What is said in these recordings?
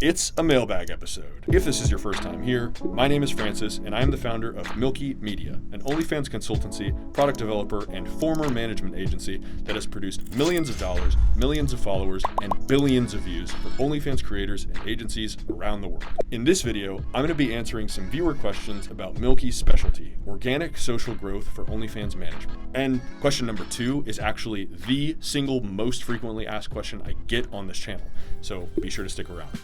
It's a mailbag episode. If this is your first time here, my name is Francis, and I am the founder of Milky Media, an OnlyFans consultancy, product developer, and former management agency that has produced millions of dollars, millions of followers, and billions of views for OnlyFans creators and agencies around the world. In this video, I'm going to be answering some viewer questions about Milky's specialty, organic social growth for OnlyFans management. And question number 2 is actually the single most frequently asked question I get on this channel, so be sure to stick around.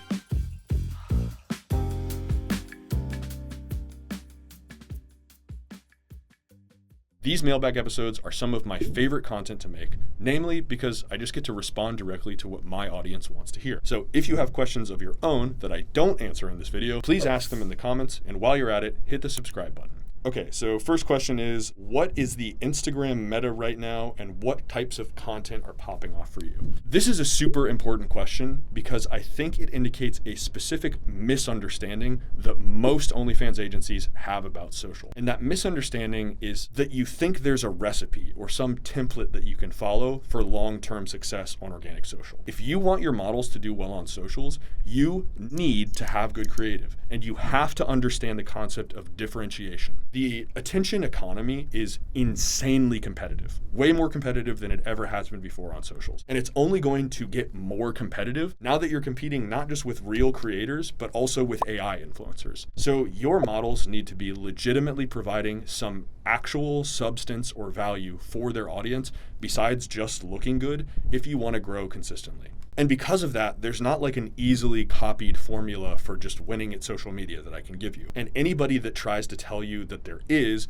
These mailbag episodes are some of my favorite content to make, namely because I just get to respond directly to what my audience wants to hear. So if you have questions of your own that I don't answer in this video, please ask them in the comments, and while you're at it, hit the subscribe button. Okay, so first question is, what is the Instagram meta right now, and what types of content are popping off for you? This is a super important question because I think it indicates a specific misunderstanding that most OnlyFans agencies have about social. And that misunderstanding is that you think there's a recipe or some template that you can follow for long-term success on organic social. If you want your models to do well on socials, you need to have good creative, and you have to understand the concept of differentiation. The attention economy is insanely competitive, way more competitive than it ever has been before on socials. And it's only going to get more competitive now that you're competing not just with real creators, but also with AI influencers. So your models need to be legitimately providing some actual substance or value for their audience besides just looking good if you want to grow consistently. And because of that, there's not like an easily copied formula for just winning at social media that I can give you. And anybody that tries to tell you that there is,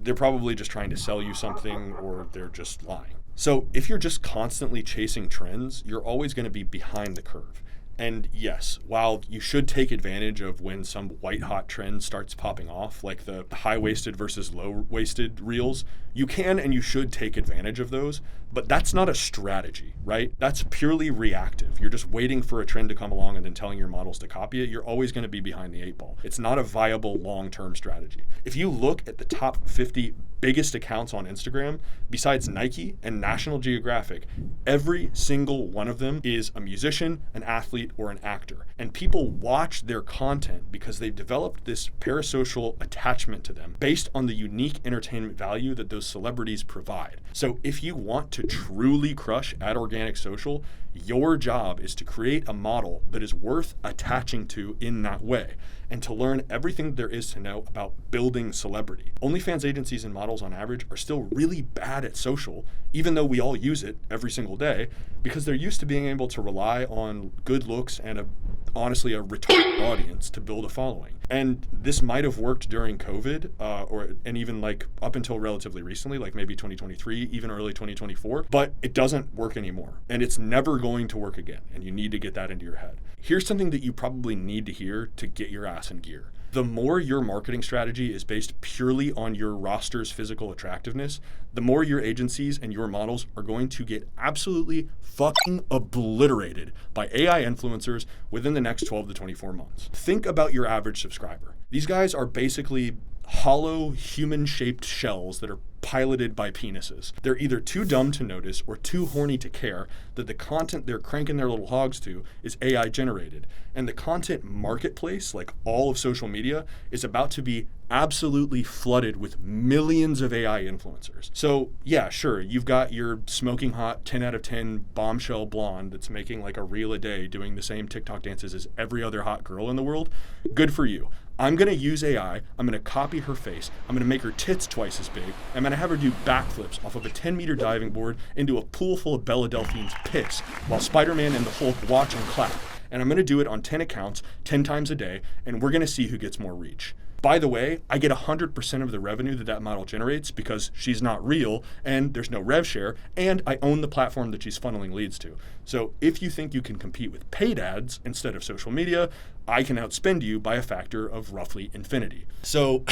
they're probably just trying to sell you something, or they're just lying. So if you're just constantly chasing trends, you're always going to be behind the curve. And yes, while you should take advantage of when some white hot trend starts popping off, like the high-waisted versus low-waisted reels, you can and you should take advantage of those, but that's not a strategy, right? That's purely reactive. You're just waiting for a trend to come along and then telling your models to copy it. You're always going to be behind the 8 ball. It's not a viable long-term strategy. If you look at the top 50 biggest accounts on Instagram, besides Nike and National Geographic, every single one of them is a musician, an athlete, or an actor. And people watch their content because they've developed this parasocial attachment to them based on the unique entertainment value that those celebrities provide. So if you want to truly crush at organic social, your job is to create a model that is worth attaching to in that way, and to learn everything there is to know about building celebrity. OnlyFans agencies and models on average are still really bad at social, even though we all use it every single day, because they're used to being able to rely on good looks and honestly a retarded audience to build a following. And this might have worked during COVID, and even like up until relatively recently, like maybe 2023, even early 2024, but it doesn't work anymore. And it's never going to work again. And you need to get that into your head. Here's something that you probably need to hear to get your ass in gear. The more your marketing strategy is based purely on your roster's physical attractiveness, the more your agencies and your models are going to get absolutely fucking obliterated by AI influencers within the next 12 to 24 months. Think about your average subscriber. These guys are basically hollow human-shaped shells that are piloted by penises. They're either too dumb to notice or too horny to care that the content they're cranking their little hogs to is AI generated. And the content marketplace, like all of social media, is about to be absolutely flooded with millions of AI influencers. So yeah, sure, you've got your smoking hot 10 out of 10 bombshell blonde that's making like a reel a day doing the same TikTok dances as every other hot girl in the world. Good for you. I'm going to use AI, I'm going to copy her face, I'm going to make her tits twice as big, I'm going to have her do backflips off of a 10-meter diving board into a pool full of Bella Delphine's piss while Spider-Man and the Hulk watch and clap. And I'm going to do it on 10 accounts, 10 times a day, and we're going to see who gets more reach. By the way, I get 100% of the revenue that model generates because she's not real and there's no rev share, and I own the platform that she's funneling leads to. So if you think you can compete with paid ads instead of social media, I can outspend you by a factor of roughly infinity. So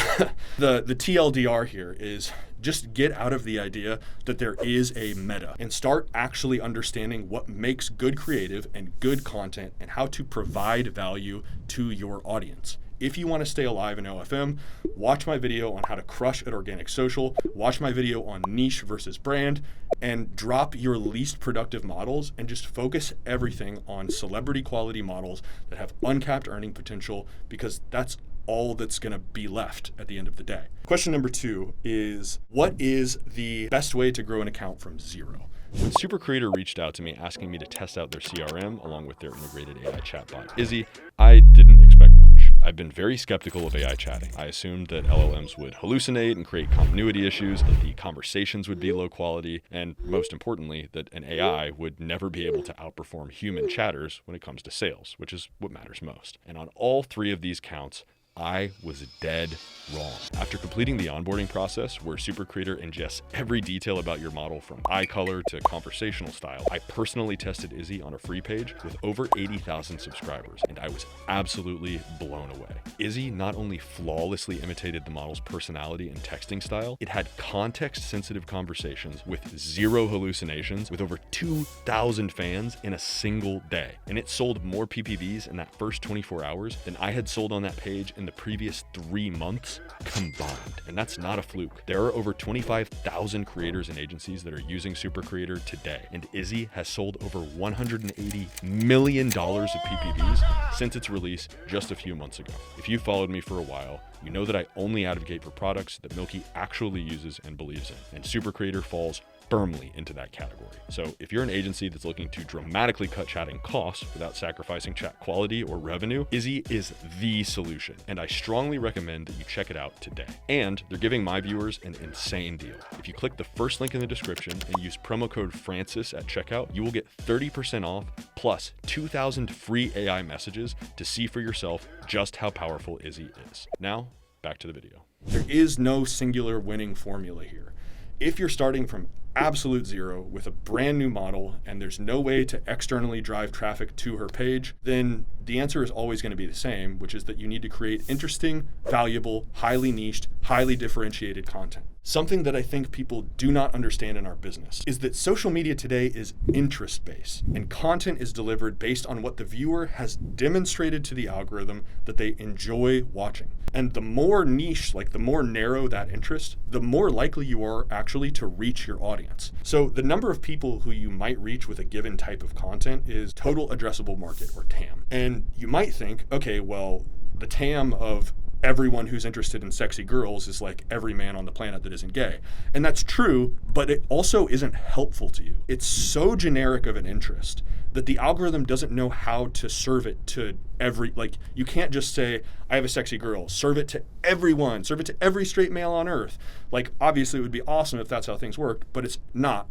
the TLDR here is just get out of the idea that there is a meta and start actually understanding what makes good creative and good content and how to provide value to your audience. if you want to stay alive in OFM, watch my video on how to crush at organic social, watch my video on niche versus brand, and drop your least productive models and just focus everything on celebrity quality models that have uncapped earning potential, because that's all that's going to be left at the end of the day. Question number 2 is, what is the best way to grow an account from zero? When Super Creator reached out to me asking me to test out their CRM along with their integrated AI chatbot, Izzy, I didn't expect much. I've been very skeptical of AI chatting. I assumed that LLMs would hallucinate and create continuity issues, that the conversations would be low quality, and most importantly, that an AI would never be able to outperform human chatters when it comes to sales, which is what matters most. And on all 3 of these counts, I was dead wrong. After completing the onboarding process, where Super Creator ingests every detail about your model from eye color to conversational style, I personally tested Izzy on a free page with over 80,000 subscribers, and I was absolutely blown away. Izzy not only flawlessly imitated the model's personality and texting style, it had context-sensitive conversations with 0 hallucinations, with over 2,000 fans in a single day. And it sold more PPVs in that first 24 hours than I had sold on that page in the previous 3 months combined. And that's not a fluke. There are over 25,000 creators and agencies that are using Super Creator today, and Izzy has sold over $180 million of PPVs since its release just a few months ago. If you followed me for a while, you know that I only advocate for products that Milky actually uses and believes in, and Super Creator falls firmly into that category. So if you're an agency that's looking to dramatically cut chatting costs without sacrificing chat quality or revenue, Izzy is the solution, and I strongly recommend that you check it out today. And they're giving my viewers an insane deal. If you click the first link in the description and use promo code Francis at checkout, you will get 30% off plus 2,000 free AI messages to see for yourself just how powerful Izzy is. Now, back to the video. There is no singular winning formula here. If you're starting from absolute zero with a brand new model and there's no way to externally drive traffic to her page, then the answer is always going to be the same, which is that you need to create interesting, valuable, highly niched, highly differentiated content. Something that I think people do not understand in our business is that social media today is interest-based, and content is delivered based on what the viewer has demonstrated to the algorithm that they enjoy watching. And the more niche, like the more narrow that interest, the more likely you are actually to reach your audience. So the number of people who you might reach with a given type of content is total addressable market, or TAM. And you might think, okay, well, the TAM of everyone who's interested in sexy girls is like every man on the planet that isn't gay. And that's true, but it also isn't helpful to you. It's so generic of an interest that the algorithm doesn't know how to serve it to every, like, you can't just say, I have a sexy girl, serve it to everyone, serve it to every straight male on earth. Like, obviously it would be awesome if that's how things work, but it's not,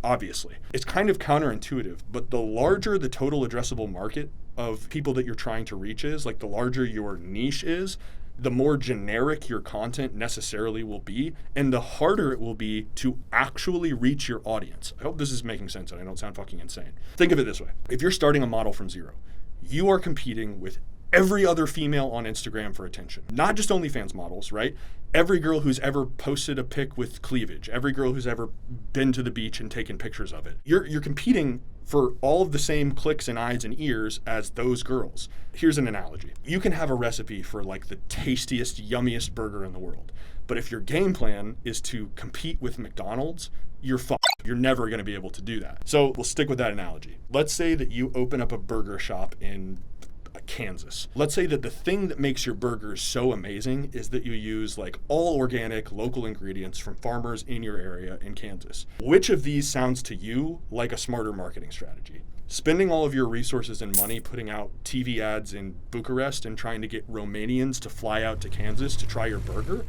obviously. It's kind of counterintuitive, but the larger the total addressable market of people that you're trying to reach is, like the larger your niche is, the more generic your content necessarily will be, and the harder it will be to actually reach your audience. I hope this is making sense and I don't sound fucking insane. Think of it this way. If you're starting a model from zero, you are competing with every other female on Instagram for attention. Not just OnlyFans models, right? Every girl who's ever posted a pic with cleavage, every girl who's ever been to the beach and taken pictures of it. You're competing for all of the same clicks and eyes and ears as those girls. Here's an analogy. You can have a recipe for like the tastiest, yummiest burger in the world. But if your game plan is to compete with McDonald's, you're fucked. You're never going to be able to do that. So we'll stick with that analogy. Let's say that you open up a burger shop in Kansas. Let's say that the thing that makes your burgers so amazing is that you use like all organic local ingredients from farmers in your area in Kansas. Which of these sounds to you like a smarter marketing strategy? Spending all of your resources and money putting out TV ads in Bucharest and trying to get Romanians to fly out to Kansas to try your burger?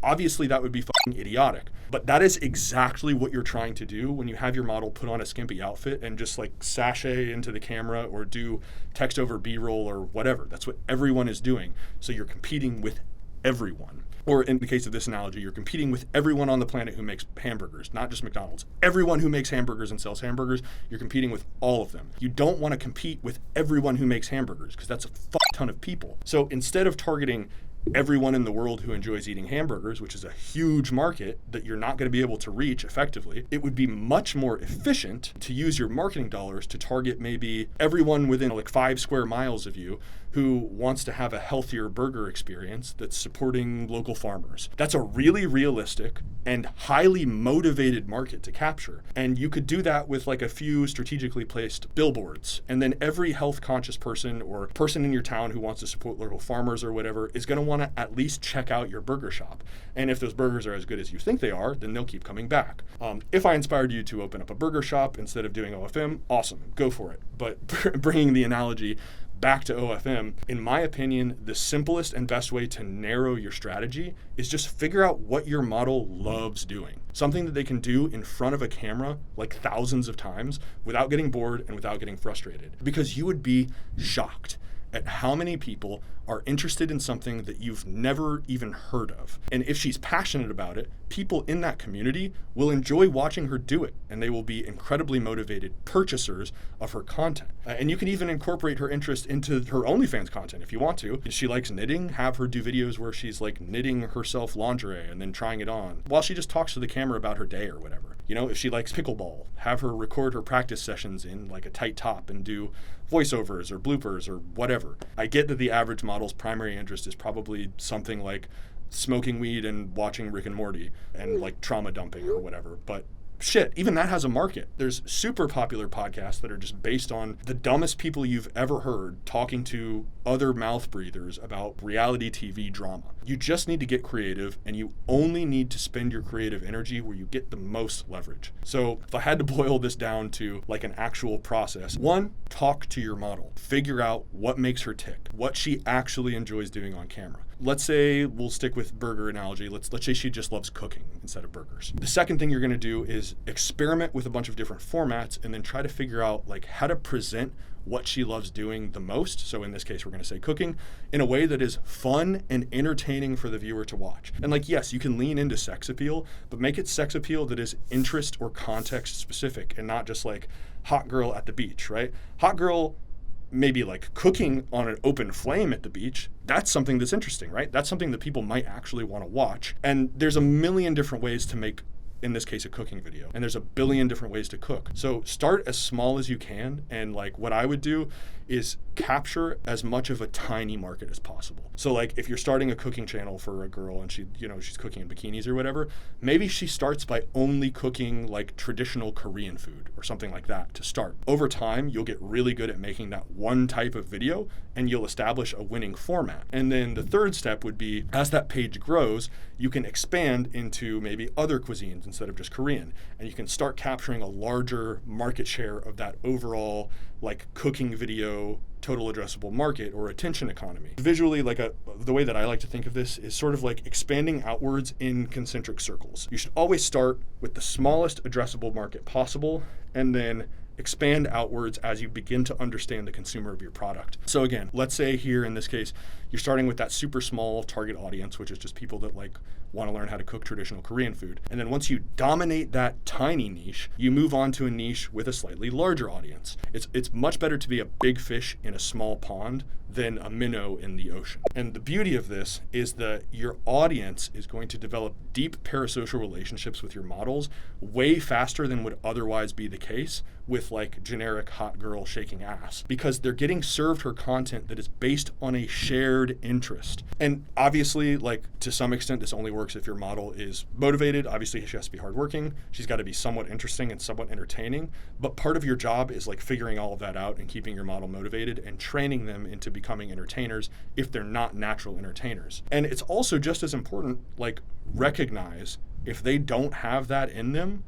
Obviously that would be fucking idiotic. But that is exactly what you're trying to do when you have your model put on a skimpy outfit and just like sashay into the camera or do text over B-roll or whatever. That's what everyone is doing. So you're competing with everyone. Or in the case of this analogy, you're competing with everyone on the planet who makes hamburgers, not just McDonald's. Everyone who makes hamburgers and sells hamburgers, you're competing with all of them. You don't want to compete with everyone who makes hamburgers because that's a fuck ton of people. So instead of targeting everyone in the world who enjoys eating hamburgers, which is a huge market that you're not going to be able to reach effectively. It would be much more efficient to use your marketing dollars to target maybe everyone within like 5 square miles of you who wants to have a healthier burger experience that's supporting local farmers. That's a really realistic and highly motivated market to capture. And you could do that with like a few strategically placed billboards. And then every health conscious person or person in your town who wants to support local farmers or whatever is going to want to at least check out your burger shop. And if those burgers are as good as you think they are, then they'll keep coming back. If I inspired you to open up a burger shop instead of doing OFM, awesome, go for it. But bringing the analogy back to OFM, in my opinion, the simplest and best way to narrow your strategy is just figure out what your model loves doing. Something that they can do in front of a camera like thousands of times without getting bored and without getting frustrated. Because you would be shocked at how many people are interested in something that you've never even heard of. And if she's passionate about it, people in that community will enjoy watching her do it, and they will be incredibly motivated purchasers of her content. And you can even incorporate her interest into her OnlyFans content if you want to. If she likes knitting, have her do videos where she's like knitting herself lingerie and then trying it on while she just talks to the camera about her day or whatever. You know, if she likes pickleball, have her record her practice sessions in like a tight top and do voiceovers or bloopers or whatever. I get that the average model's primary interest is probably something like smoking weed and watching Rick and Morty and like trauma dumping or whatever, but shit, even that has a market. There's super popular podcasts that are just based on the dumbest people you've ever heard talking to other mouth breathers about reality TV drama. You just need to get creative, and you only need to spend your creative energy where you get the most leverage. So if I had to boil this down to like an actual process, 1, talk to your model. Figure out what makes her tick, what she actually enjoys doing on camera. Let's say we'll stick with burger analogy. Let's say she just loves cooking instead of burgers. The second thing you're going to do is experiment with a bunch of different formats and then try to figure out like how to present what she loves doing the most. So in this case, we're going to say cooking in a way that is fun and entertaining for the viewer to watch. And like, yes, you can lean into sex appeal, but make it sex appeal that is interest or context specific and not just like hot girl at the beach, right? Hot girl maybe like cooking on an open flame at the beach, that's something that's interesting, right? That's something that people might actually want to watch. And there's a million different ways to make, in this case, a cooking video. And there's a billion different ways to cook. So start as small as you can. And like what I would do is capture as much of a tiny market as possible. So like if you're starting a cooking channel for a girl and she's cooking in bikinis or whatever, maybe she starts by only cooking like traditional Korean food or something like that to start. Over time, you'll get really good at making that one type of video and you'll establish a winning format. And then the third step would be, as that page grows, you can expand into maybe other cuisines instead of just Korean. And you can start capturing a larger market share of that overall like cooking video total addressable market or attention economy. Visually, the way that I like to think of this is sort of like expanding outwards in concentric circles. You should always start with the smallest addressable market possible and then expand outwards as you begin to understand the consumer of your product. So again, let's say here in this case, you're starting with that super small target audience, which is just people that like want to learn how to cook traditional Korean food. And then once you dominate that tiny niche, you move on to a niche with a slightly larger audience. It's much better to be a big fish in a small pond than a minnow in the ocean. And the beauty of this is that your audience is going to develop deep parasocial relationships with your models way faster than would otherwise be the case with like generic hot girl shaking ass, because they're getting served her content that is based on a shared interest. And obviously, like to some extent, this only works if your model is motivated. Obviously, she has to be hardworking. She's got to be somewhat interesting and somewhat entertaining. But part of your job is like figuring all of that out and keeping your model motivated and training them into becoming entertainers if they're not natural entertainers. And it's also just as important, like recognize if they don't have that in them,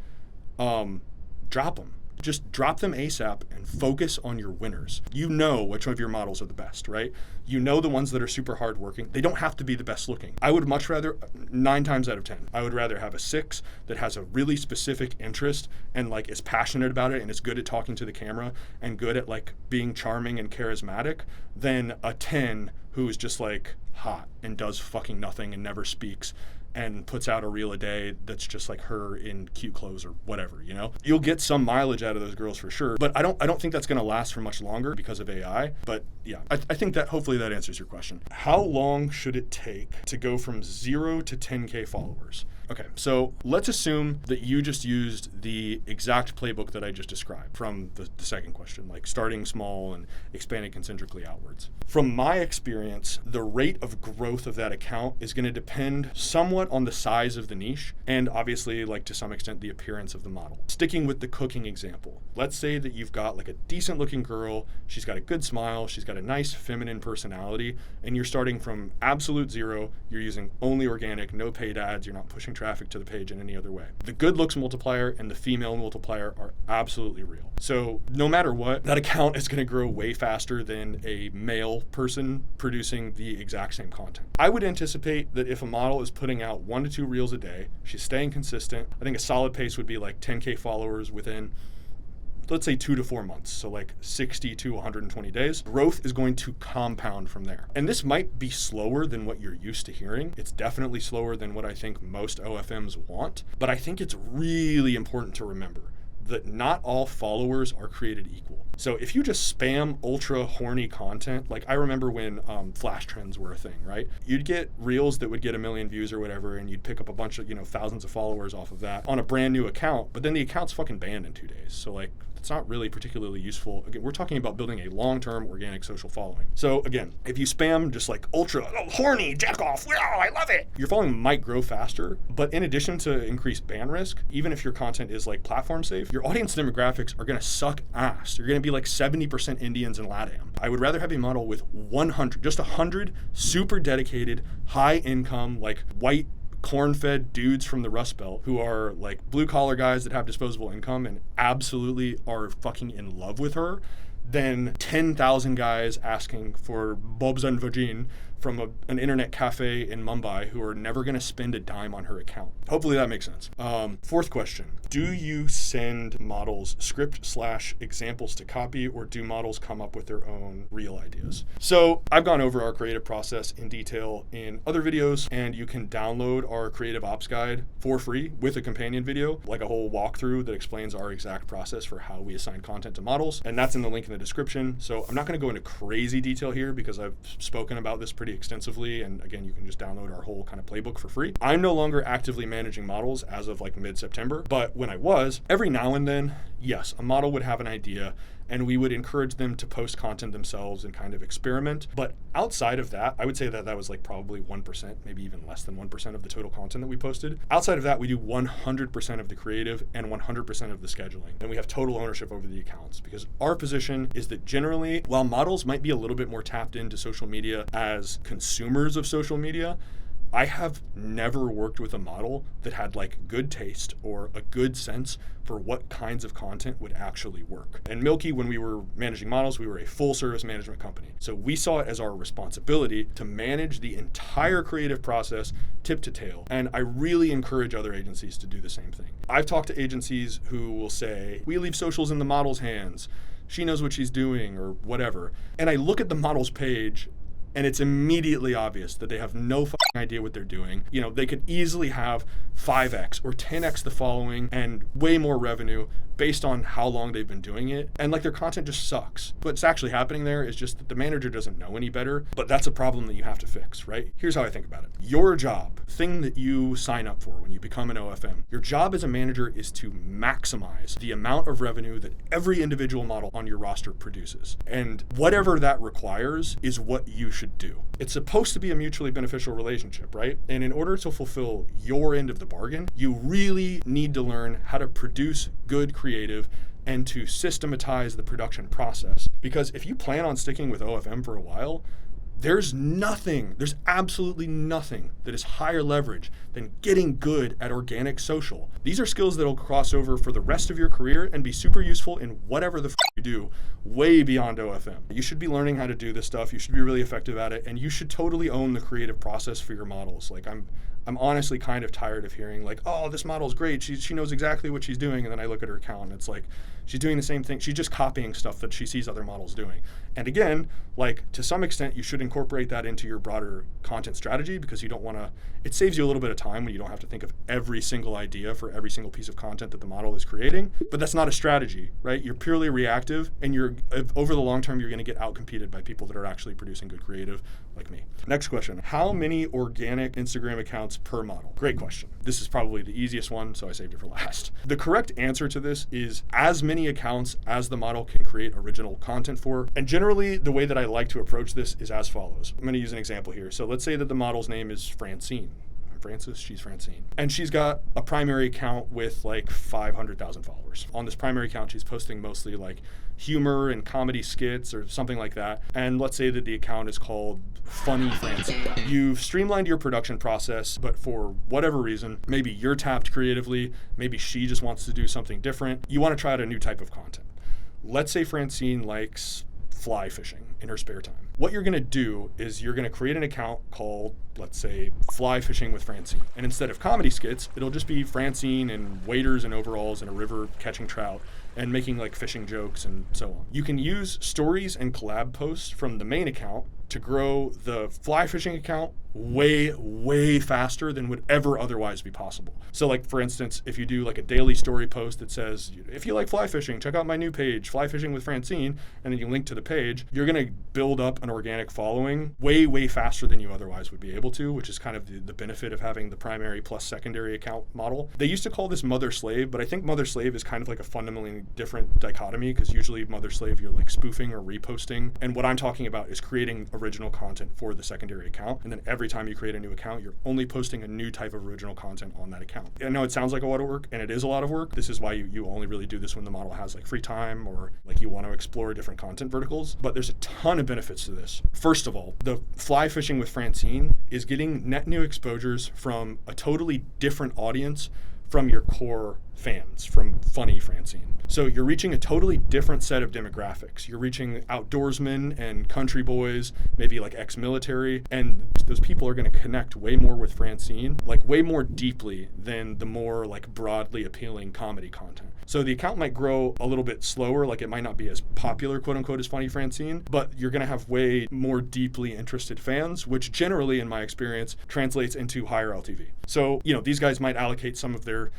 drop them. Just drop them ASAP and focus on your winners. You know which of your models are the best, right? You know the ones that are super hardworking. They don't have to be the best looking. I would much rather, 9 times out of 10, I would rather have a 6 that has a really specific interest and like is passionate about it and is good at talking to the camera and good at like being charming and charismatic than a 10 who is just like hot and does fucking nothing and never speaks and puts out a reel a day that's just like her in cute clothes or whatever, you know? You'll get some mileage out of those girls for sure, but I don't think that's gonna last for much longer because of AI. But yeah, I think that hopefully that answers your question. How long should it take to go from 0 to 10K followers? Okay, so let's assume that you just used the exact playbook that I just described from the second question, like starting small and expanding concentrically outwards. From my experience, the rate of growth of that account is going to depend somewhat on the size of the niche and obviously, like to some extent, the appearance of the model. Sticking with the cooking example, let's say that you've got like a decent looking girl, she's got a good smile, she's got a nice feminine personality, and you're starting from absolute zero, you're using only organic, no paid ads, you're not pushing traffic to the page in any other way. The good looks multiplier and the female multiplier are absolutely real. So no matter what, that account is going to grow way faster than a male person producing the exact same content. I would anticipate that if a model is putting out 1 to 2 reels a day, she's staying consistent, I think a solid pace would be like 10K followers within, let's say 2 to 4 months, so like 60 to 120 days. Growth is going to compound from there. And this might be slower than what you're used to hearing. It's definitely slower than what I think most OFMs want, but I think it's really important to remember that not all followers are created equal. So if you just spam ultra horny content, like I remember when flash trends were a thing, right? You'd get reels that would get 1 million views or whatever, and you'd pick up a bunch of, thousands of followers off of that on a brand new account, but then the account's fucking banned in 2 days. So like, it's not really particularly useful. Again, we're talking about building a long-term organic social following. So again, if you spam just like ultra horny, jack off, I love it, your following might grow faster, but in addition to increased ban risk, even if your content is like platform safe, your audience demographics are gonna suck ass. You're gonna be like 70% Indians and LATAM. I would rather have a model with 100 super dedicated, high income, like white corn-fed dudes from the Rust Belt who are like blue-collar guys that have disposable income and absolutely are fucking in love with her than 10,000 guys asking for bobs and vagine from an internet cafe in Mumbai who are never going to spend a dime on her account. Hopefully that makes sense. Fourth question. Do you send models script/examples to copy, or do models come up with their own real ideas? So I've gone over our creative process in detail in other videos, and you can download our creative ops guide for free with a companion video, like a whole walkthrough that explains our exact process for how we assign content to models. And that's in the link in the description. So I'm not going to go into crazy detail here because I've spoken about this pretty extensively, and again, you can just download our whole kind of playbook for free. I'm no longer actively managing models as of like mid-September, but when I was, every now and then, yes, a model would have an idea and we would encourage them to post content themselves and kind of experiment. But outside of that, I would say that that was like probably 1%, maybe even less than 1% of the total content that we posted. Outside of that, we do 100% of the creative and 100% of the scheduling. And we have total ownership over the accounts, because our position is that generally, while models might be a little bit more tapped into social media as consumers of social media, I have never worked with a model that had like good taste or a good sense for what kinds of content would actually work. And Milky, when we were managing models, we were a full service management company. So we saw it as our responsibility to manage the entire creative process tip to tail. And I really encourage other agencies to do the same thing. I've talked to agencies who will say, we leave socials in the model's hands. She knows what she's doing or whatever. And I look at the model's page and it's immediately obvious that they have no fucking idea what they're doing. You know, they could easily have 5x or 10x the following and way more revenue based on how long they've been doing it. And like their content just sucks. What's actually happening there is just that the manager doesn't know any better, but that's a problem that you have to fix, right? Here's how I think about it. Your job, thing that you sign up for when you become an OFM, your job as a manager is to maximize the amount of revenue that every individual model on your roster produces. And whatever that requires is what you should do. It's supposed to be a mutually beneficial relationship, right? And in order to fulfill your end of the bargain, you really need to learn how to produce good creative and to systematize the production process. Because if you plan on sticking with OFM for a while, there's absolutely nothing that is higher leverage than getting good at organic social. These are skills that'll cross over for the rest of your career and be super useful in whatever the you do, way beyond OFM. You should be learning how to do this stuff. You should be really effective at it, and you should totally own the creative process for your models. Like I'm honestly kind of tired of hearing like, oh, this model's great. She knows exactly what she's doing, and then I look at her account and it's like She's doing the same thing. She's just copying stuff that she sees other models doing. And again, like to some extent, you should incorporate that into your broader content strategy because you don't want to, it saves you a little bit of time when you don't have to think of every single idea for every single piece of content that the model is creating. But that's not a strategy, right? You're purely reactive, and over the long term, you're going to get outcompeted by people that are actually producing good creative like me. Next question. How many organic Instagram accounts per model? Great question. This is probably the easiest one, so I saved it for last. The correct answer to this is as many accounts as the model can create original content for. And generally, the way that I like to approach this is as follows. I'm going to use an example here. So let's say that the model's name is Francine. She's Francine. And she's got a primary account with like 500,000 followers. On this primary account, she's posting mostly like humor and comedy skits or something like that. And let's say that the account is called Funny Francine. You've streamlined your production process, but for whatever reason, maybe you're tapped creatively, maybe she just wants to do something different. You want to try out a new type of content. Let's say Francine likes fly fishing in her spare time. What you're going to do is you're going to create an account called, let's say, Fly Fishing with Francine. And instead of comedy skits, it'll just be Francine in waders and overalls in a river catching trout and making like fishing jokes and so on. You can use stories and collab posts from the main account to grow the fly fishing account way, way faster than would ever otherwise be possible. So like, for instance, if you do like a daily story post that says, if you like fly fishing, check out my new page, Fly Fishing with Francine, and then you link to the page, you're going to build up an organic following way, way faster than you otherwise would be able to, which is kind of the benefit of having the primary plus secondary account model. They used to call this mother-slave, but I think mother-slave is kind of like a fundamentally different dichotomy because usually mother-slave, you're like spoofing or reposting. And what I'm talking about is creating original content for the secondary account. And then every time you create a new account, you're only posting a new type of original content on that account. I know it sounds like a lot of work, and it is a lot of work. This is why you only really do this when the model has like free time or like you want to explore different content verticals. But there's a ton of benefits to this. First of all, the Fly Fishing with Francine is getting net new exposures from a totally different audience from your core fans, from Funny Francine. So you're reaching a totally different set of demographics. You're reaching outdoorsmen and country boys, maybe like ex-military, and those people are going to connect way more with Francine, like way more deeply than the more like broadly appealing comedy content. So the account might grow a little bit slower, like it might not be as popular, quote unquote, as Funny Francine, but you're going to have way more deeply interested fans, which generally, in my experience, translates into higher LTV. So, these guys might allocate some of their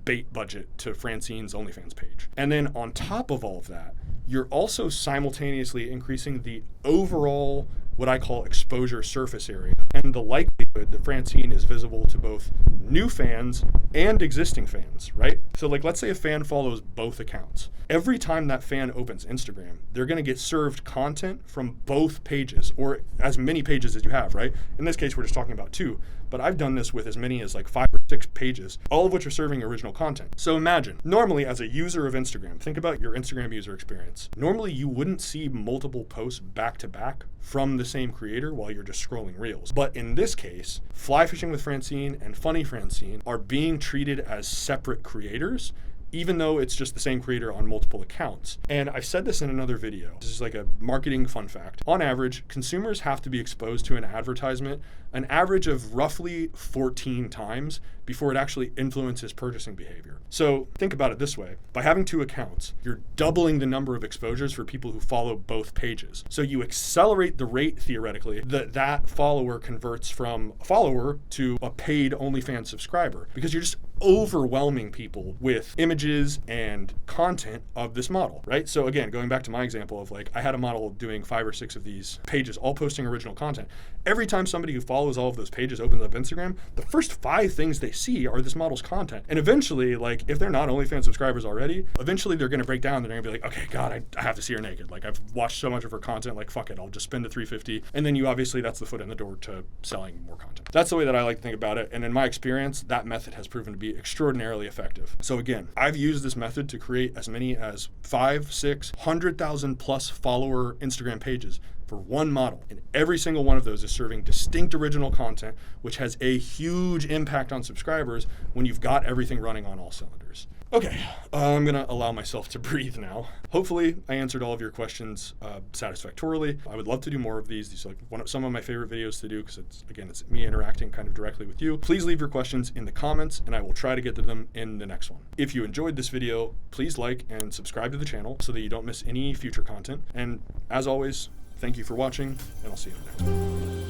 bait budget to Francine's OnlyFans page. And then on top of all of that, you're also simultaneously increasing the overall, what I call exposure surface area, and the likelihood that Francine is visible to both new fans and existing fans, right? So like, let's say a fan follows both accounts. Every time that fan opens Instagram, they're going to get served content from both pages, or as many pages as you have, right? In this case, we're just talking about 2, but I've done this with as many as like 5 or 6 pages, all of which are serving original content. So imagine, normally as a user of Instagram, think about your Instagram user experience. Normally you wouldn't see multiple posts back to back from the same creator while you're just scrolling reels. But in this case, Fly Fishing with Francine and Funny Francine are being treated as separate creators, even though it's just the same creator on multiple accounts. And I've said this in another video. This is like a marketing fun fact. On average, consumers have to be exposed to an advertisement an average of roughly 14 times before it actually influences purchasing behavior. So think about it this way. By having 2 accounts, you're doubling the number of exposures for people who follow both pages. So you accelerate the rate, theoretically, that follower converts from a follower to a paid OnlyFans subscriber, because you're just overwhelming people with images and content of this model, right? So again, going back to my example of like, I had a model doing 5 or 6 of these pages, all posting original content. Every time somebody who follows all of those pages opens up Instagram, the first 5 things they see are this model's content. And eventually, like, if they're not OnlyFans subscribers already, eventually they're going to break down. They're going to be like, okay, God, I have to see her naked. Like, I've watched so much of her content, like, fuck it, I'll just spend the $350. And then that's the foot in the door to selling more content. That's the way that I like to think about it. And in my experience, that method has proven to be extraordinarily effective. So again, I've used this method to create as many as 5, 6, 100,000 plus follower Instagram pages for one model. And every single one of those is serving distinct original content, which has a huge impact on subscribers when you've got everything running on all cylinders. Okay, I'm gonna allow myself to breathe now. Hopefully, I answered all of your questions satisfactorily. I would love to do more of these. These are like some of my favorite videos to do because it's me interacting kind of directly with you. Please leave your questions in the comments and I will try to get to them in the next one. If you enjoyed this video, please like and subscribe to the channel so that you don't miss any future content. And as always, thank you for watching, and I'll see you in the next one.